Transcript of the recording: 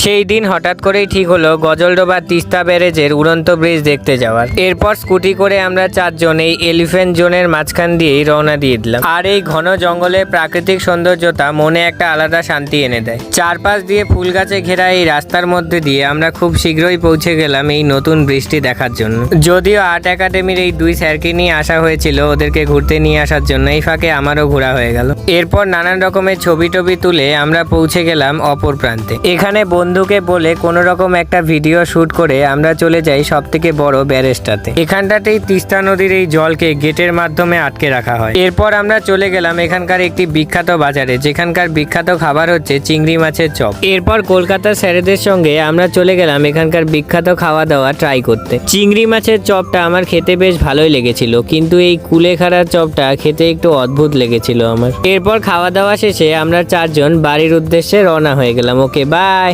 সেই দিন হঠাৎ করেই ঠিক হলো গজলডোবা তিস্তা ব্যারেজের উড়ন্ত ব্রিজ দেখতে যাওয়ার। এরপর স্কুটি করে আমরা চারজন এই এলিফ্যান্ট জোনের মাঝখান দিয়েই রওনা দিয়ে দিলাম। আর এই ঘন জঙ্গলের প্রাকৃতিক সৌন্দর্যতা মনে একটা আলাদা শান্তি এনে দেয়। চারপাশ দিয়ে ফুল গাছে ঘেরা এই রাস্তার মধ্যে দিয়ে আমরা খুব শীঘ্রই পৌঁছে গেলাম এই নতুন ব্রিজটি দেখার জন্য। যদিও আর্ট একাডেমির এই দুই স্যারকে নিয়ে আসা হয়েছিল ওদেরকে ঘুরতে নিয়ে আসার জন্য, এই ফাঁকে আমারও ঘোরা হয়ে গেল। এরপর নানান রকমের ছবি টবি তুলে আমরা পৌঁছে গেলাম অপর প্রান্তে। এখানে বন্ধুকে বলে কোনো রকম একটা ভিডিও শুট করে আমরা চলে যাই সব থেকে বড় ব্যারেজটাতে। এখানটাতেই তিস্তা নদীর এই জলকে গেটের মাধ্যমে আটকে রাখা হয়। এরপর আমরা চলে গেলাম এখানকার একটি বিখ্যাত বাজারে, যেখানকার বিখ্যাত খাবার হচ্ছে চিংড়ি মাছের চপ। এরপর কলকাতার স্যারেদের সঙ্গে আমরা চলে গেলাম এখানকার বিখ্যাত খাওয়া দাওয়া ট্রাই করতে। চিংড়ি মাছের চপটা আমার খেতে বেশ ভালোই লেগেছিল, কিন্তু এই কুলেখাড়ার চপটা খেতে একটু অদ্ভুত লেগেছিল আমার। এরপর খাওয়া দাওয়া শেষে আমরা চারজন বাড়ির উদ্দেশ্যে রওনা হয়ে গেলাম। ওকে, বাই।